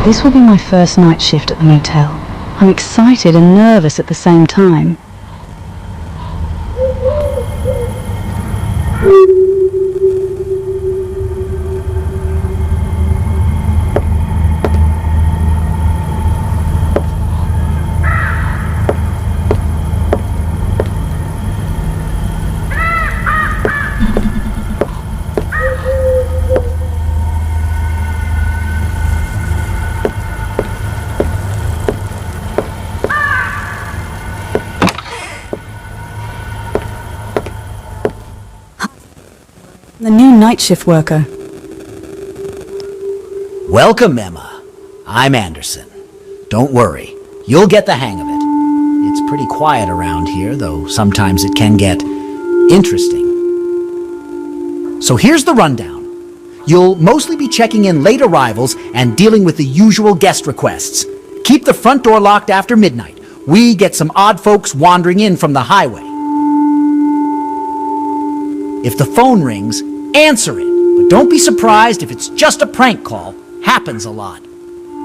This will be my first night shift at the motel. I'm excited and nervous at the same time. The new night shift worker. Welcome, Emma. I'm Anderson. Don't worry, you'll get the hang of it. It's pretty quiet around here, though sometimes it can get interesting. So here's the rundown. You'll mostly be checking in late arrivals and dealing with the usual guest requests. Keep the front door locked after midnight. We get some odd folks wandering in from the highway. If the phone rings, answer it, but don't be surprised if it's just a prank call. Happens a lot.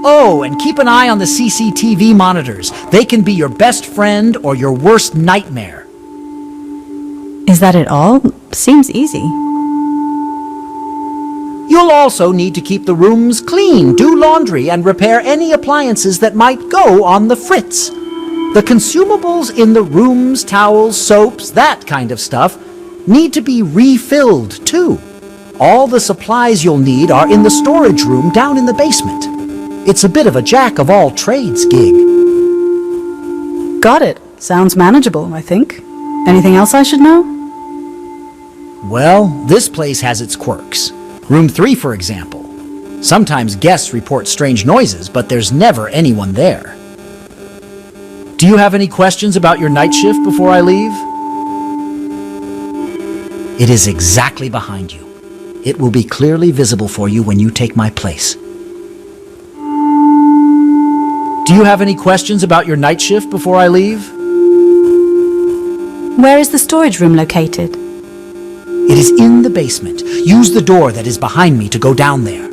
Oh, and keep an eye on the CCTV monitors. They can be your best friend or your worst nightmare. Is that it all? Seems easy. You'll also need to keep the rooms clean, do laundry, and repair any appliances that might go on the fritz. The consumables in the rooms, towels, soaps, that kind of stuff, need to be refilled, too. All the supplies you'll need are in the storage room down in the basement. It's a bit of a jack-of-all-trades gig. Got it. Sounds manageable, I think. Anything else I should know? Well, this place has its quirks. Room 3, for example. Sometimes guests report strange noises, but there's never anyone there. Do you have any questions about your night shift before I leave? It is exactly behind you. It will be clearly visible for you when you take my place. Do you have any questions about your night shift before I leave? Where is the storage room located? It is in the basement. Use the door that is behind me to go down there.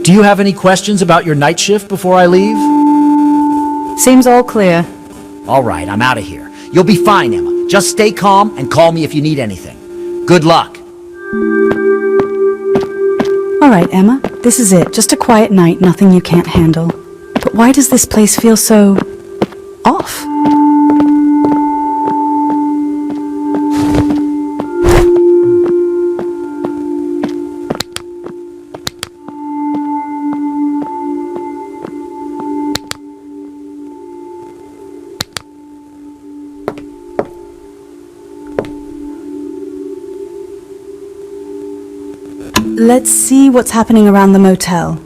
Do you have any questions about your night shift before I leave? Seems all clear. All right, I'm out of here. You'll be fine, Emma. Just stay calm and call me if you need anything. Good luck. All right, Emma. This is it. Just a quiet night, nothing you can't handle. But why does this place feel so off? Let's see what's happening around the motel.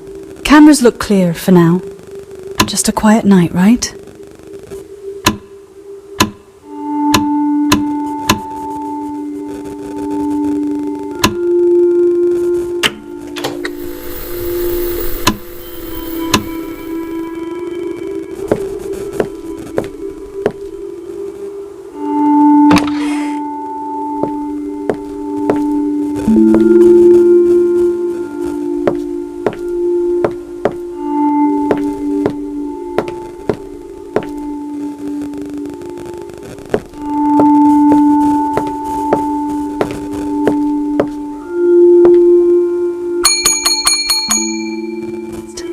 Cameras look clear for now. Just a quiet night, right?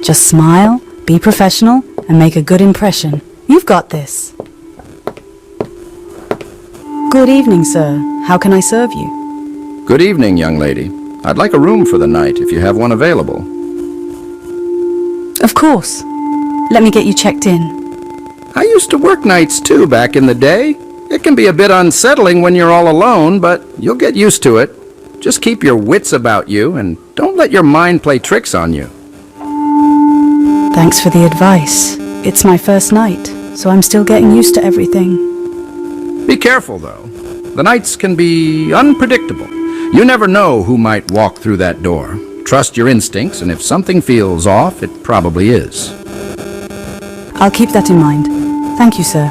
Just smile, be professional, and make a good impression. You've got this. Good evening, sir. How can I serve you? Good evening, young lady. I'd like a room for the night if you have one available. Of course. Let me get you checked in. I used to work nights too back in the day. It can be a bit unsettling when you're all alone, but you'll get used to it. Just keep your wits about you and don't let your mind play tricks on you. Thanks for the advice. It's my first night, so I'm still getting used to everything. Be careful, though. The nights can be unpredictable. You never know who might walk through that door. Trust your instincts, and if something feels off, it probably is. I'll keep that in mind. Thank you, sir.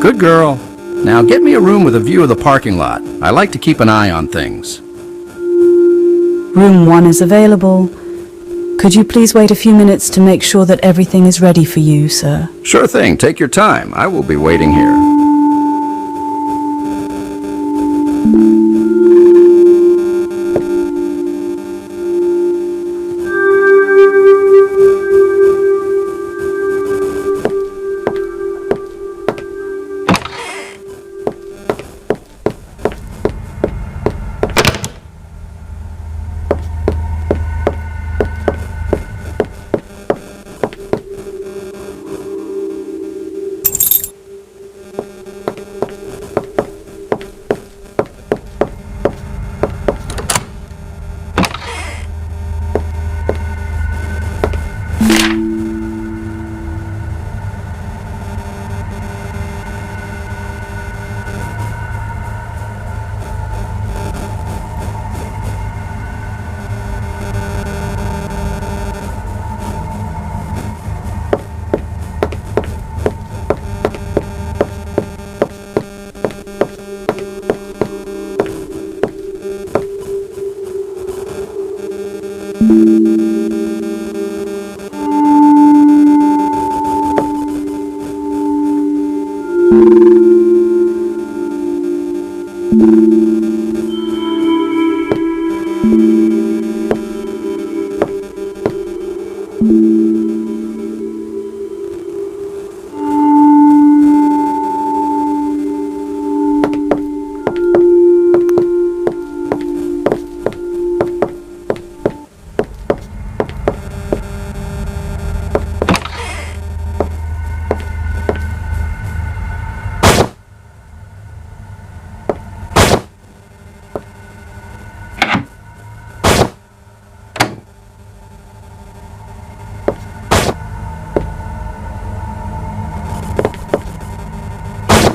Good girl. Now get me a room with a view of the parking lot. I like to keep an eye on things. Room 1 is available. Could you please wait a few minutes to make sure that everything is ready for you, sir? Sure thing, take your time. I will be waiting here.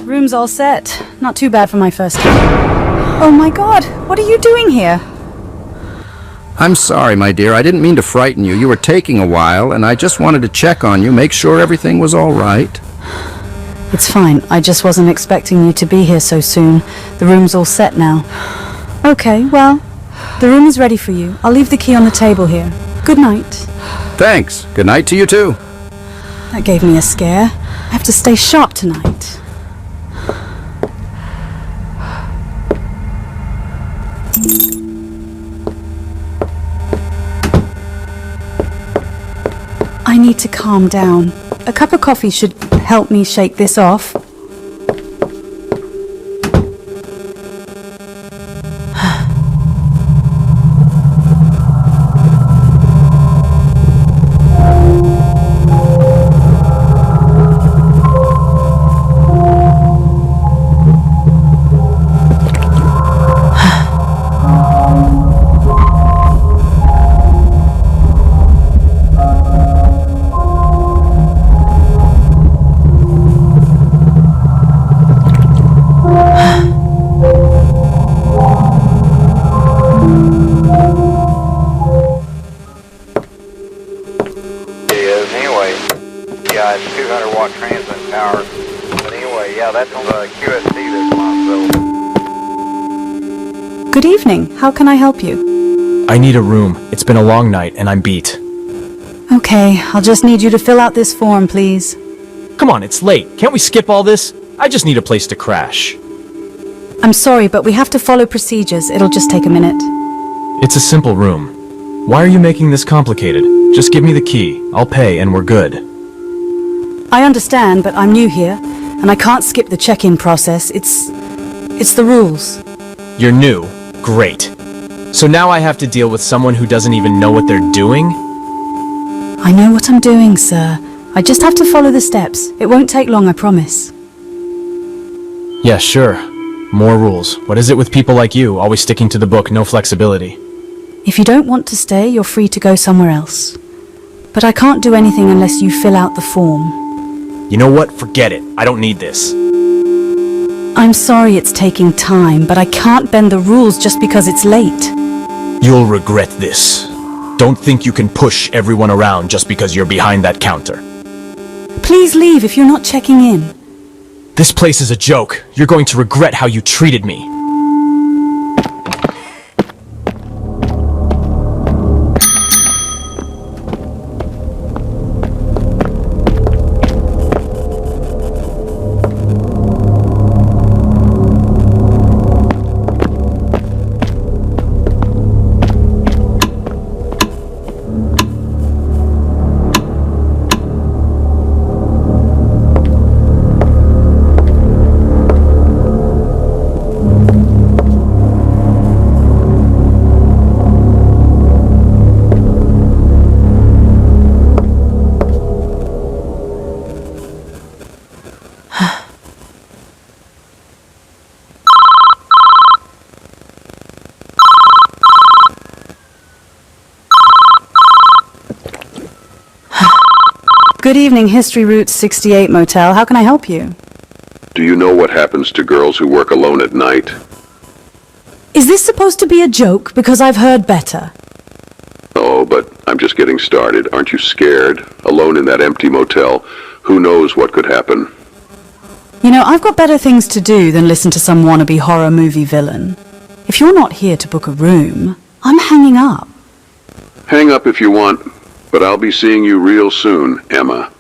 Room's all set. Not too bad for my first time. Oh my god, what are you doing here? I'm sorry, my dear. I didn't mean to frighten you. You were taking a while, and I just wanted to check on you, make sure everything was all right. It's fine. I just wasn't expecting you to be here so soon. The room's all set now. Okay, well, the room is ready for you. I'll leave the key on the table here. Good night. Thanks. Good night to you, too. That gave me a scare. I have to stay sharp tonight. I need to calm down. A cup of coffee should help me shake this off. Yeah, it's 200 watt transmit power. But anyway, yeah, that's on the QSC this month, so. Good evening. How can I help you? I need a room. It's been a long night and I'm beat. Okay, I'll just need you to fill out this form, please. Come on, it's late. Can't we skip all this? I just need a place to crash. I'm sorry, but we have to follow procedures. It'll just take a minute. It's a simple room. Why are you making this complicated? Just give me the key. I'll pay and we're good. I understand, but I'm new here, and I can't skip the check-in process. It's the rules. You're new. Great. So now I have to deal with someone who doesn't even know what they're doing? I know what I'm doing, sir. I just have to follow the steps. It won't take long, I promise. Yeah, sure. More rules. What is it with people like you, always sticking to the book, no flexibility? If you don't want to stay, you're free to go somewhere else. But I can't do anything unless you fill out the form. You know what? Forget it. I don't need this. I'm sorry it's taking time, but I can't bend the rules just because it's late. You'll regret this. Don't think you can push everyone around just because you're behind that counter. Please leave if you're not checking in. This place is a joke. You're going to regret how you treated me. Good evening, History Route 68 Motel. How can I help you? Do you know what happens to girls who work alone at night? Is this supposed to be a joke? Because I've heard better. Oh, but I'm just getting started. Aren't you scared? Alone in that empty motel. Who knows what could happen? You know, I've got better things to do than listen to some wannabe horror movie villain. If you're not here to book a room, I'm hanging up. Hang up if you want, but I'll be seeing you real soon, Emma.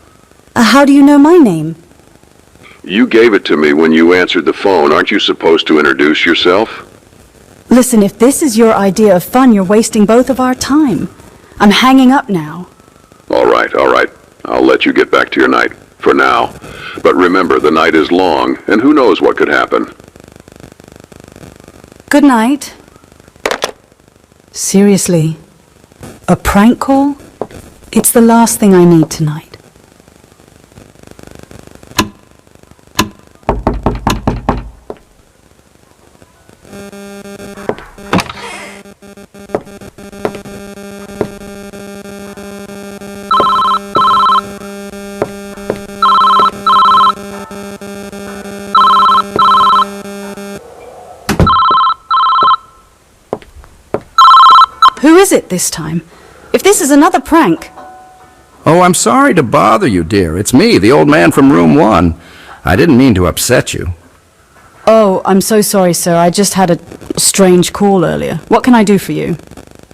How do you know my name? You gave it to me when you answered the phone. Aren't you supposed to introduce yourself? Listen, if this is your idea of fun, you're wasting both of our time. I'm hanging up now. All right. I'll let you get back to your night, for now. But remember, the night is long, and who knows what could happen. Good night. Seriously, a prank call? It's the last thing I need tonight. Who is it this time? If this is another prank... Oh, I'm sorry to bother you, dear. It's me, the old man from room 1. I didn't mean to upset you. Oh, I'm so sorry, sir. I just had a strange call earlier. What can I do for you?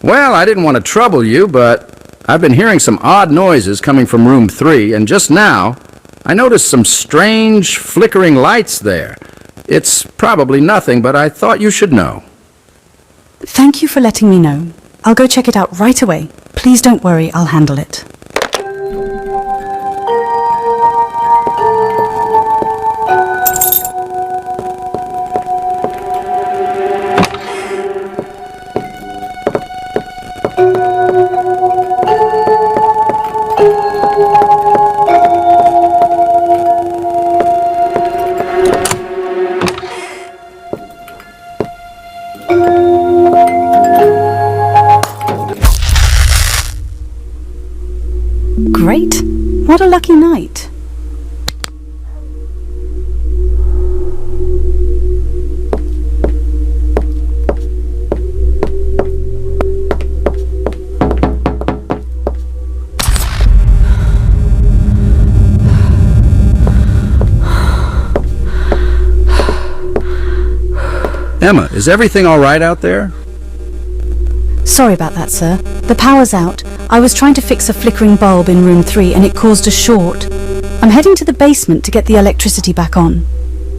Well, I didn't want to trouble you, but I've been hearing some odd noises coming from room 3, and just now, I noticed some strange, flickering lights there. It's probably nothing, but I thought you should know. Thank you for letting me know. I'll go check it out right away. Please don't worry, I'll handle it. Great. What a lucky night. Emma, is everything all right out there? Sorry about that, sir. The power's out. I was trying to fix a flickering bulb in room 3 and it caused a short. I'm heading to the basement to get the electricity back on.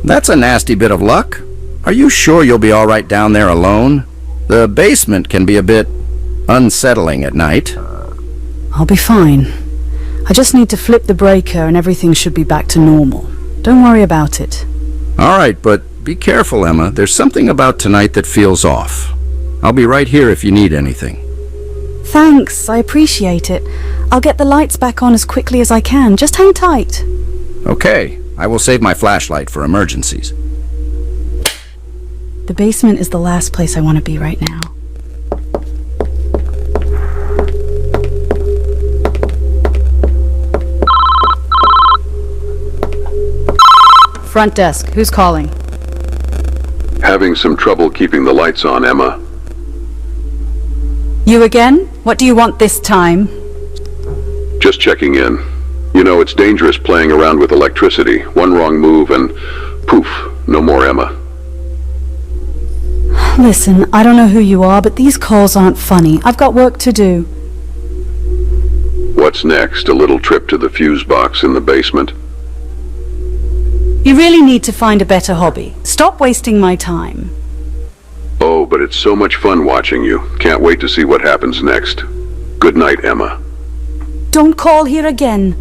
That's a nasty bit of luck. Are you sure you'll be all right down there alone? The basement can be a bit unsettling at night. I'll be fine. I just need to flip the breaker and everything should be back to normal. Don't worry about it. All right, but be careful, Emma. There's something about tonight that feels off. I'll be right here if you need anything. Thanks, I appreciate it. I'll get the lights back on as quickly as I can. Just hang tight. Okay, I will save my flashlight for emergencies. The basement is the last place I want to be right now. Front desk, who's calling? Having some trouble keeping the lights on, Emma. You again? What do you want this time? Just checking in. You know, it's dangerous playing around with electricity. One wrong move and poof, no more Emma. Listen, I don't know who you are, but these calls aren't funny. I've got work to do. What's next? A little trip to the fuse box in the basement? You really need to find a better hobby. Stop wasting my time. Oh, but it's so much fun watching you. Can't wait to see what happens next. Good night, Emma. Don't call here again.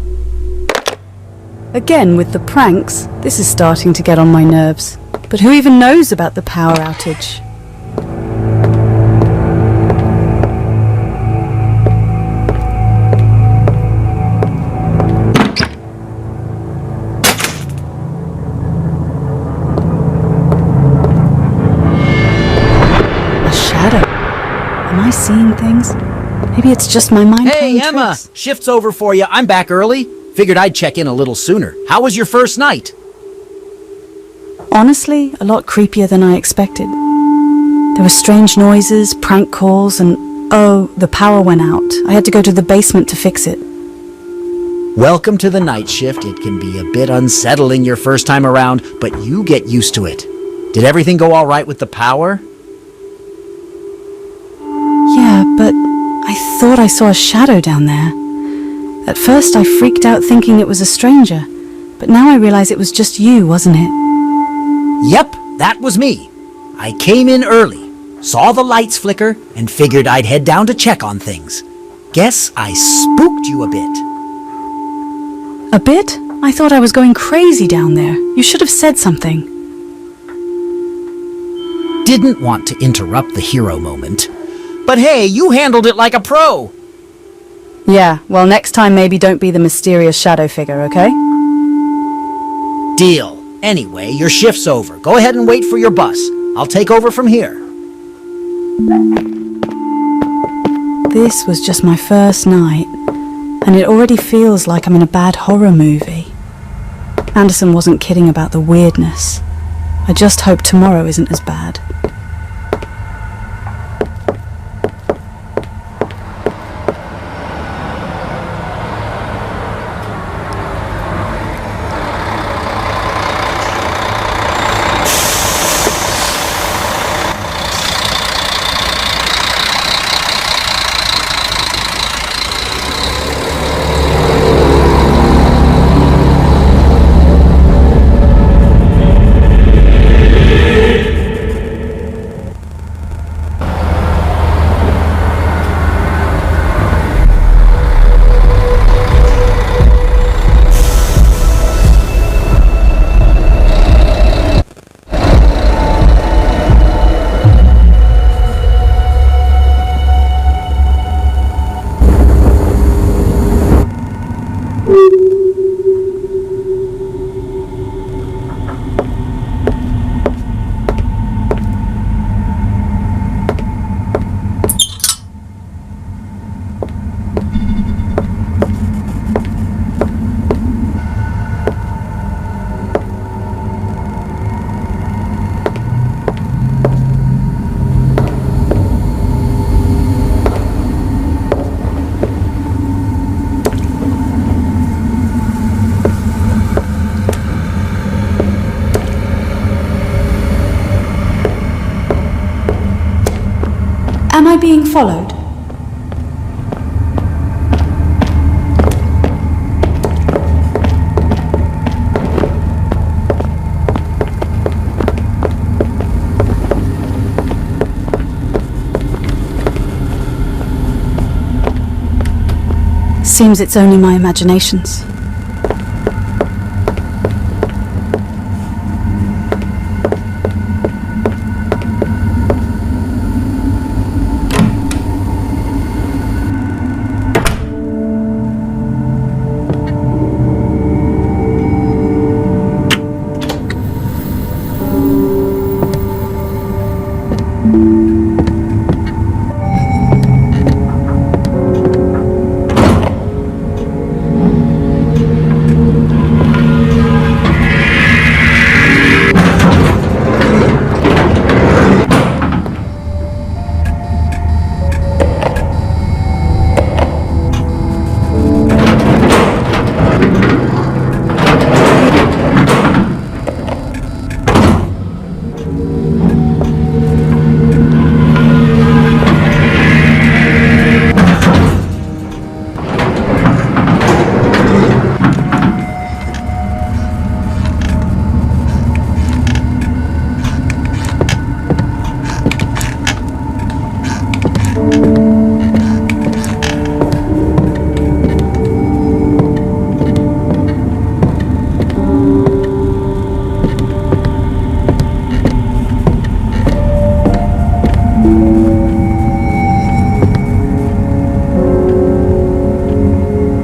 Again with the pranks. This is starting to get on my nerves. But who even knows about the power outage? Am I seeing things? Maybe it's just my mind Hey, playing Emma! tricks. Shift's over for you. I'm back early. Figured I'd check in a little sooner. How was your first night? Honestly, a lot creepier than I expected. There were strange noises, prank calls, and oh, the power went out. I had to go to the basement to fix it. Welcome to the night shift. It can be a bit unsettling your first time around, but you get used to it. Did everything go all right with the power? Yeah, but I thought I saw a shadow down there. At first I freaked out thinking it was a stranger, but now I realize it was just you, wasn't it? Yep, that was me. I came in early, saw the lights flicker, and figured I'd head down to check on things. Guess I spooked you a bit. A bit? I thought I was going crazy down there. You should have said something. Didn't want to interrupt the hero moment. But hey, you handled it like a pro. Yeah, well, next time maybe don't be the mysterious shadow figure, okay? Deal. Anyway, your shift's over. Go ahead and wait for your bus. I'll take over from here. This was just my first night, and it already feels like I'm in a bad horror movie. Anderson wasn't kidding about the weirdness. I just hope tomorrow isn't as bad. Am I being followed? Seems it's only my imaginations.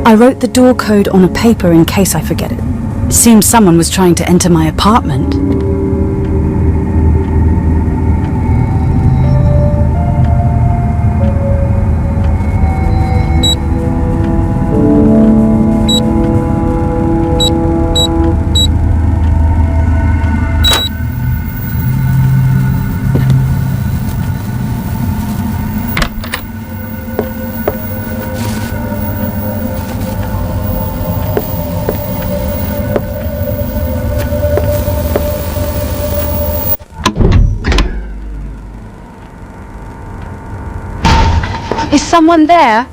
I wrote the door code on a paper in case I forget it. Seems someone was trying to enter my apartment. someone there?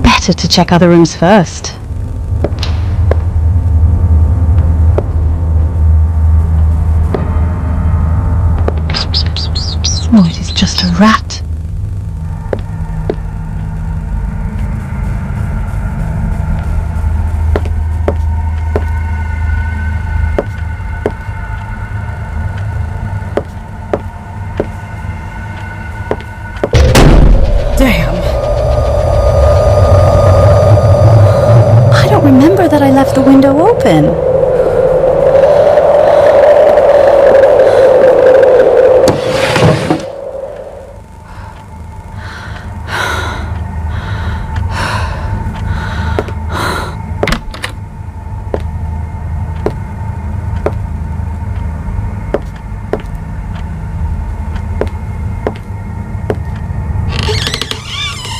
Better to check other rooms first. Oh, it is just a rat. Damn. I don't remember that I left the window open.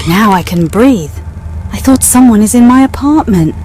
Now I can breathe. I thought someone is in my apartment.